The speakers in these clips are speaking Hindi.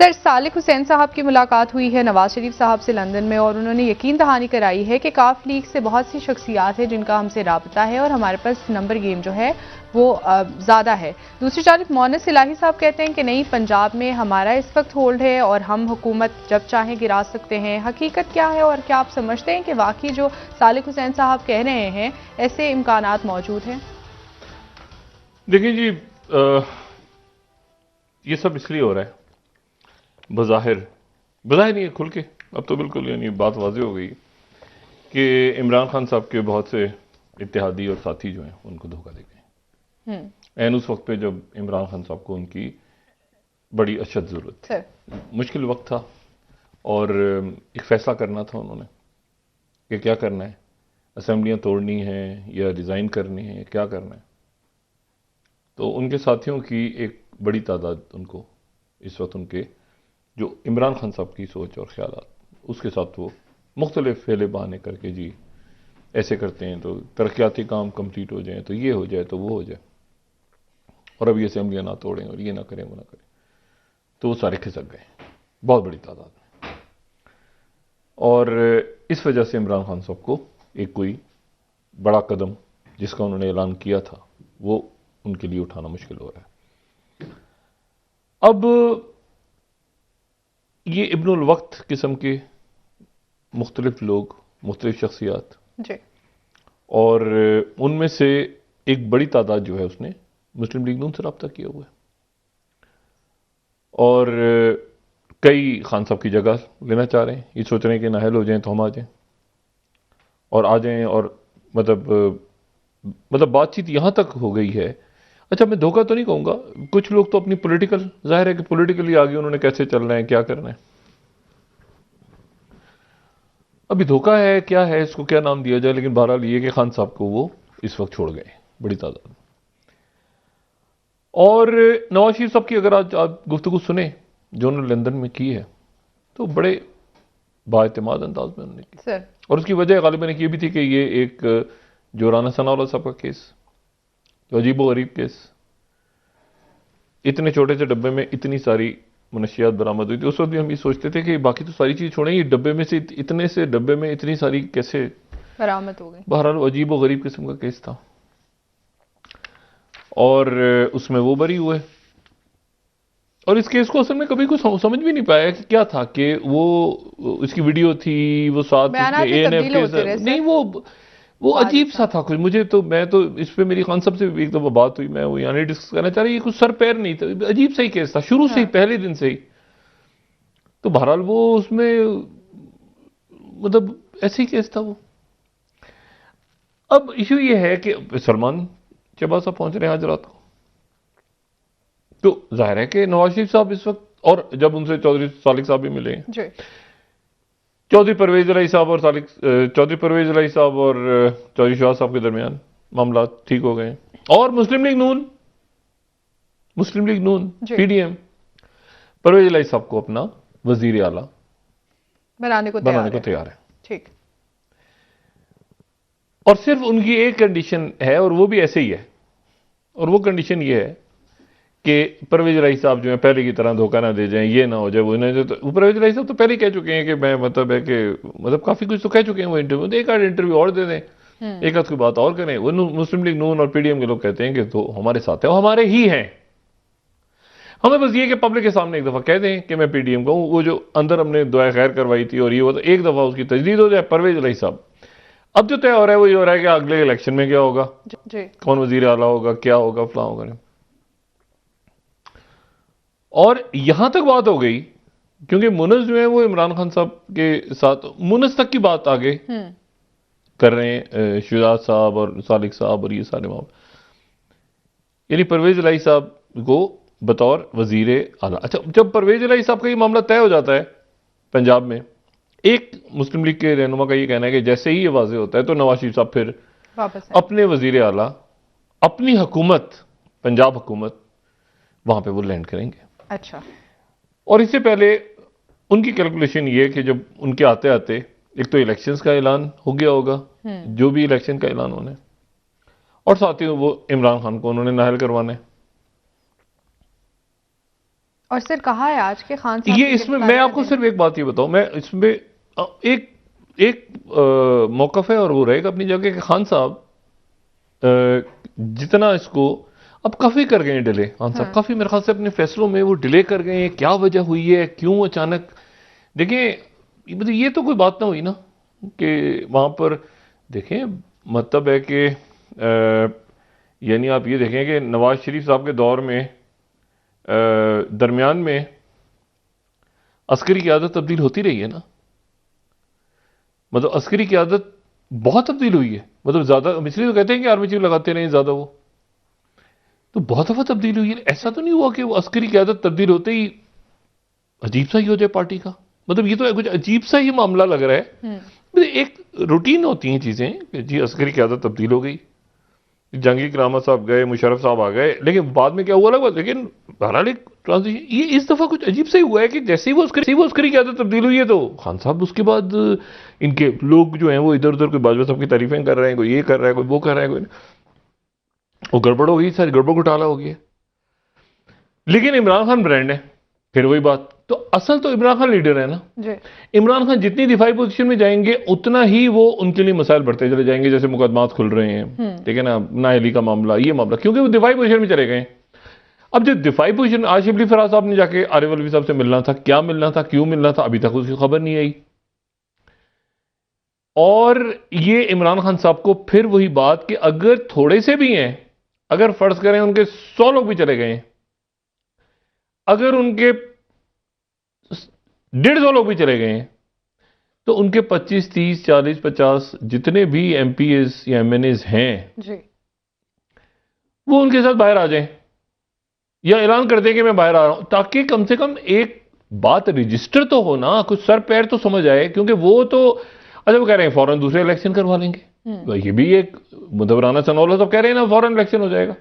सर, सालिक हुसैन साहब की मुलाकात हुई है नवाज शरीफ साहब से लंदन में और उन्होंने यकीन दहानी कराई है कि काफ लीग से बहुत सी शख्सियात हैं जिनका हमसे राबता है और हमारे पास नंबर गेम जो है वो ज़्यादा है। दूसरी जानब मोनस इलाही साहब कहते हैं कि नहीं, पंजाब में हमारा इस वक्त होल्ड है और हम हुकूमत जब चाहें गिरा सकते हैं। हकीकत क्या है और क्या आप समझते हैं कि वाकई जो सालिक हुसैन साहब कह रहे हैं ऐसे इम्कानात मौजूद हैं? देखिए जी, ये सब इसलिए हो रहा है बज़ाहिर नहीं है, खुल के अब तो बिल्कुल यानी बात वाज़ेह हो गई कि इमरान खान साहब के बहुत से इत्तेहादी और साथी जो हैं उनको धोखा दे गए। एन उस वक्त पे जब इमरान खान साहब को उनकी बड़ी अशद ज़रूरत थी, मुश्किल वक्त था और एक फ़ैसला करना था उन्होंने कि क्या करना है, असेंबलियाँ तोड़नी हैं या रिज़ाइन करनी है, क्या करना है। तो उनके साथियों की एक बड़ी तादाद उनको इस वक्त उनके जो इमरान खान साहब की सोच और ख्यालात उसके साथ वो मुख्तलिफ फेले बहाने करके जी ऐसे करते हैं तो तरक्याती काम कंप्लीट हो जाए, तो ये हो जाए, तो वो हो जाए, और अब ये असेंबलियाँ ना तोड़ें और ये ना करें, वो ना करें, तो वो सारे खिसक गए, बहुत बड़ी तादाद में। और इस वजह से इमरान खान साहब को एक कोई बड़ा कदम जिसका उन्होंने ऐलान किया था वो उनके लिए उठाना मुश्किल हो रहा है। अब ये इब्नुल वक्त किस्म के मुख्तलिफ लोग, मुख्तलिफ शख्सियात जी, और उनमें से एक बड़ी तादाद जो है उसने मुस्लिम लीग नून से रब्ता किया हुआ है और कई खान साहब की जगह लेना चाह रहे हैं। ये सोच रहे हैं कि नाहल हो जाएं तो हम आ जाएं और आ जाएं, और मतलब बातचीत यहां तक हो गई है। अच्छा, मैं धोखा तो नहीं कहूंगा, कुछ लोग तो अपनी पॉलिटिकल, जाहिर है कि पॉलिटिकली आगे उन्होंने कैसे चलना है, क्या करना है। अभी धोखा है क्या है, इसको क्या नाम दिया जाए, लेकिन बहरहाल ये कि खान साहब को वो इस वक्त छोड़ गए बड़ी तादाद। और नवाज शरीफ साहब की अगर आज आप गुफ्तगू सुने जो उन्होंने लंदन में की है तो बड़े बाएतमाद अंदाज में उन्होंने की सर। और उसकी वजह गालिबन ये भी थी कि ये एक जो राना सनाउल्लाह साहब का केस, तो अजीबो गरीब केस, इतने छोटे से डब्बे में इतनी सारी मनशियात बरामद हुई थी। उस वक्त भी हम ये सोचते थे कि बाकी तो सारी चीज छोड़ें, ये डब्बे में से इतने से डब्बे में इतनी सारी कैसे बरामद हो गई। बहरहाल अजीब व गरीब किस्म का केस था और उसमें वो बरी हुए। और इस केस को असल में कभी कुछ समझ भी नहीं पाया कि क्या था, कि वो इसकी वीडियो थी, वो साथ एएनएफ के नहीं, वो अजीब सा था कुछ। मुझे तो, मैं तो इस पे मेरी खान साहब से एक दफा बात हुई, मैं वो यानी डिस्कस करना चाह रही, ये कुछ सर पैर नहीं था, अजीब सा ही केस था शुरू से ही, पहले दिन से ही। तो बहरहाल वो उसमें मतलब ऐसे ही केस था वो। अब इशू ये है कि सलमान चबा साहब पहुंच रहे हैं आज रात को, तो जाहिर है कि नवाज शरीफ साहब इस वक्त, और जब उनसे चौधरी सालिक साहब भी मिले, चौधरी परवेज इलाही साहब और चौधरी परवेज इलाही साहब और चौधरी शहबाज साहब के दरमियान मामला ठीक हो गए, और मुस्लिम लीग नून पीडीएम परवेज इलाही साहब को अपना वजीर आला बनाने को तैयार है। ठीक। और सिर्फ उनकी एक कंडीशन है, और वो भी ऐसे ही है, और वो कंडीशन ये है कि परवेज इलाही साहब जो है पहले की तरह धोखा ना दे जाएं, ये ना हो जाए, वो ना। तो परवेज इलाही साहब तो पहले ही कह चुके हैं कि मैं मतलब है कि काफी कुछ तो कह चुके हैं वो इंटरव्यू, तो एक आध इंटरव्यू और दे दें, एक आध की बात और करें। वो मुस्लिम लीग नून और पीडीएम के लोग कहते हैं कि तो हमारे साथ है, वो हमारे ही हैं, हमें बस ये कि पब्लिक के सामने एक दफा कह दें कि मैं पीडीएम का हूं। वो जो अंदर हमने दुआ खैर करवाई थी और ये वो, तो एक दफा उसकी तजदीद हो जाए। परवेज इलाही साहब, अब जो तय हो रहा है वो ये हो रहा है कि अगले इलेक्शन में क्या होगा, कौन वजीर आला होगा, क्या होगा, फलां होगा। और यहां तक बात हो गई क्योंकि मुनस जो है वो इमरान खान साहब के साथ मुनस तक की बात आगे कर रहे हैं, शुजात साहब और सालिक साहब और ये सारे मामले, यानी परवेज इलाही साहब को बतौर वजीर आला। अच्छा, जब परवेज इलाही साहब का ये मामला तय हो जाता है पंजाब में, एक मुस्लिम लीग के रहनुमा का ये कहना है कि जैसे ही ये वाजे होता है तो नवाज शरीफ साहब फिर अपने वजीर आला, अपनी हुकूमत, पंजाब हुकूमत, वहां पे वो लैंड करेंगे। अच्छा। और इससे पहले उनकी कैलकुलेशन ये है कि जब उनके आते आते एक तो इलेक्शंस का ऐलान हो गया होगा, जो भी इलेक्शन का ऐलान होना है, और साथ ही वो इमरान खान को उन्होंने नाहल करवाना है। और सर कहा है आज के खान साहब ये इसमें मैं आपको सिर्फ एक बात ये बताऊं, मैं इसमें एक एक मौकफ है और वो रहेगा अपनी जगह कि खान साहब जितना इसको अब काफी कर गए हैं डिले, खान साहब काफी मेरे ख्याल से अपने फैसलों में वो डिले कर गए हैं। क्या वजह हुई है, क्यों अचानक? देखिए मतलब ये तो कोई बात ना हुई ना कि वहां पर देखें, मतलब है कि यानी आप ये देखें कि नवाज शरीफ साहब के दौर में दरमियान में अस्करी क़यादत तब्दील होती रही है ना, मतलब अस्करी क़यादत बहुत तब्दील हुई है, मतलब ज्यादा, इसलिए तो कहते हैं कि आर्मी चीफ लगाते रहे ज्यादा, वो तो बहुत दफा तब्दील हुई है। ऐसा तो नहीं हुआ कि वो अस्करी क़यादत तब्दील होते ही अजीब सा ही हो जाए पार्टी का, मतलब ये तो कुछ अजीब सा ही मामला लग रहा है। मतलब एक रूटीन होती हैं चीजें कि जी अस्करी क़यादत तब्दील हो गई, जहांगीर करामत साहब गए, मुशर्रफ साहब आ गए, लेकिन बाद में क्या हुआ अलग बात। लेकिन बहरहाल एक ट्रांजिशन ये इस दफा कुछ अजीब से ही हुआ है कि जैसे ही वो अस्करी क़यादत तब्दील हुई है तो खान साहब उसके बाद इनके लोग जो हैं वो इधर उधर कोई बाजवा साहब की तारीफें कर रहे हैं, कोई ये कर रहा है, कोई वो कर रहा है, कोई वो गड़बड़ हो गई, सारी गड़बड़ घोटाला हो गया। लेकिन इमरान खान ब्रांड है, फिर वही बात, तो असल तो इमरान खान लीडर है ना जी। इमरान खान जितनी दिफाई पोजीशन में जाएंगे उतना ही वो उनके लिए मसाइल बढ़ते चले जाएंगे, जैसे मुकदमात खुल रहे हैं, ठीक है ना, नाअहली का मामला, ये मामला, क्योंकि वो दिफाई पोजीशन में चले गए। अब जो दिफाई पोजीशन, आज शिबली फराज साहब ने जाके आरिफ अलवी साहब से मिलना था, क्या मिलना था, क्यों मिलना था, अभी तक उसकी खबर नहीं आई। और ये इमरान खान साहब को फिर वही बात कि अगर थोड़े से भी हैं, अगर फर्ज करें उनके 100 लोग भी चले गए, अगर उनके 150 लोग भी चले गए तो उनके 25, 30, 40, 50 जितने भी एमपीएस या एमएनएस हैं जी, वो उनके साथ बाहर आ जाएं या ऐलान कर दें कि मैं बाहर आ रहा हूं, ताकि कम से कम एक बात रजिस्टर तो हो ना, कुछ सर पैर तो समझ आए। क्योंकि वो तो अच्छा वो कह रहे हैं फौरन दूसरे इलेक्शन करवा लेंगे, तो ये भी एक मुदवराना सनौला सब कह रहे हैं ना, फौरन इलेक्शन हो जाएगा।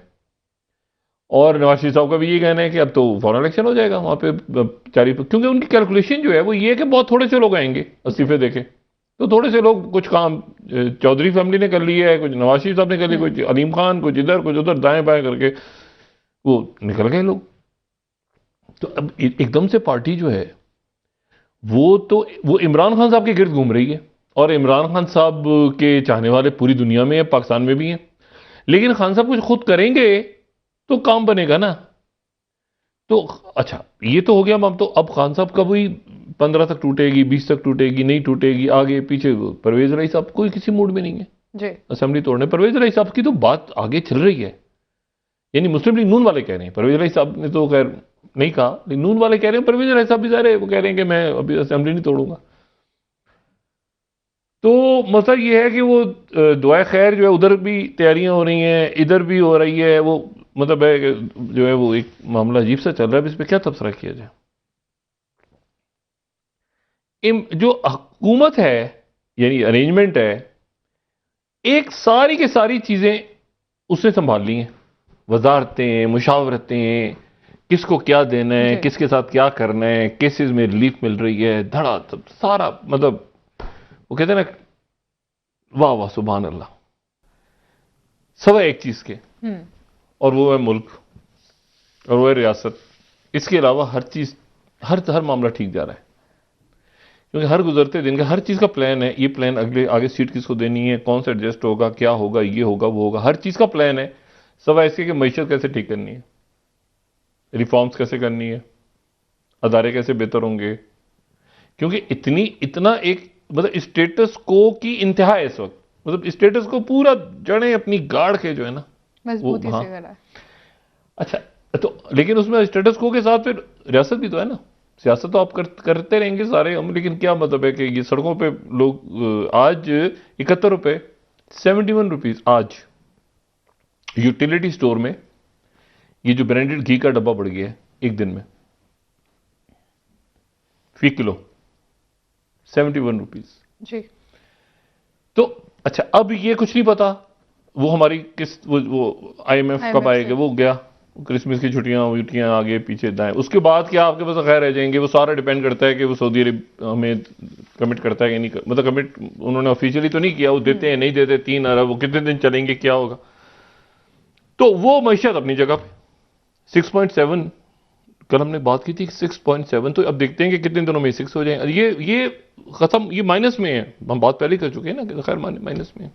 और नवाज शरीफ साहब का भी ये कहना है कि अब तो फौरन इलेक्शन हो जाएगा वहां पे क्योंकि उनकी कैलकुलेशन जो है वो ये कि बहुत थोड़े से लोग आएंगे इस्तीफे देके, तो थोड़े से लोग, कुछ काम चौधरी फैमिली ने कर लिया है, कुछ नवाज शरीफ साहब ने कर लिया, कुछ अलीम खान, कुछ इधर कुछ उधर, दाएं बाएं करके वो निकल गए लोग। तो अब एकदम से पार्टी जो है वो इमरान खान साहब के गिर्द घूम रही है, और इमरान खान साहब के चाहने वाले पूरी दुनिया में है, पाकिस्तान में भी हैं। लेकिन खान साहब कुछ खुद करेंगे तो काम बनेगा ना। तो अच्छा ये तो हो गया मैम, तो अब खान साहब कब हुई 15 तक टूटेगी, 20 तक टूटेगी, नहीं टूटेगी, आगे पीछे। परवेज रईस साहब कोई किसी मूड में नहीं है जी असेंबली तोड़ने। परवेज रईस साहब की तो बात आगे चल रही है, यानी मुस्लिम लीग नून वाले कह रहे हैं, परवेज रईस साहब ने तो खैर नहीं कहा, लेकिन नून वाले कह रहे हैं, परवेज रईस साहब भी जा रहे हैं, वो कह रहे हैं कि मैं अभी असेंबली नहीं तोड़ूंगा। तो मसला ये है कि वो दुआ खैर जो है उधर भी तैयारियां हो रही हैं, इधर भी हो रही है, वो मतलब है कि जो है वो एक मामला अजीब सा चल रहा है। इस पर क्या तबसरा किया जाए? जो हुकूमत है यानी अरेंजमेंट है, एक सारी की सारी चीजें उसने संभाल ली हैं, वजारतें, मुशावरतें, किसको क्या देना है, किसके साथ क्या करना है, केसेस में रिलीफ मिल रही है, धड़ा तब सारा, मतलब वो कहते हैं ना, वाह वाह सुभान अल्लाह, सब एक चीज के, और वो है मुल्क और वो है रियासत। इसके अलावा हर चीज, हर मामला ठीक जा रहा है, क्योंकि हर गुजरते दिन का हर चीज का प्लान है। ये प्लान आगे सीट किसको देनी है, कौन सा एडजस्ट होगा, क्या होगा, ये होगा, वो होगा, हर चीज का प्लान है। सवाल इसके कि मईशत कैसे ठीक करनी है, रिफॉर्म्स कैसे करनी है, अदारे कैसे बेहतर होंगे, क्योंकि इतना एक मतलब स्टेटस को की इंतहा है इस वक्त, मतलब स्टेटस को पूरा जड़ें अपनी गाड़ के जो है ना मजबूती से करा है। अच्छा तो लेकिन उसमें स्टेटस को के साथ फिर रियासत भी तो है ना, सियासत तो आप करते रहेंगे सारे हम, लेकिन क्या मतलब है कि ये सड़कों पे लोग आज 71 रुपए 71 रुपीज आज यूटिलिटी स्टोर में ये जो ब्रांडेड घी का डब्बा बढ़ गया है एक दिन में फी किलो 71 रुपीज जी। तो अच्छा अब ये कुछ नहीं पता वो हमारी किस वो IMF कब आएगा, वो गया, क्रिसमस की छुट्टियां आगे पीछे दाएं, उसके बाद क्या आपके पास खैर रह जाएंगे। वो सारा डिपेंड करता है कि वो सऊदी अरब हमें कमिट करता है कि नहीं, मतलब कमिट उन्होंने ऑफिशियली तो नहीं किया, वो देते हैं नहीं देते, 3 अरब वो कितने दिन चलेंगे, क्या होगा। तो वो मईशत अपनी जगह पे 6.7 कल हमने बात की थी 6.7, तो अब देखते हैं कि कितने दिनों में 6 हो जाए। ये खत्म, ये माइनस में है, हम बात पहले कर चुके हैं ना कि खैर माइनस में है।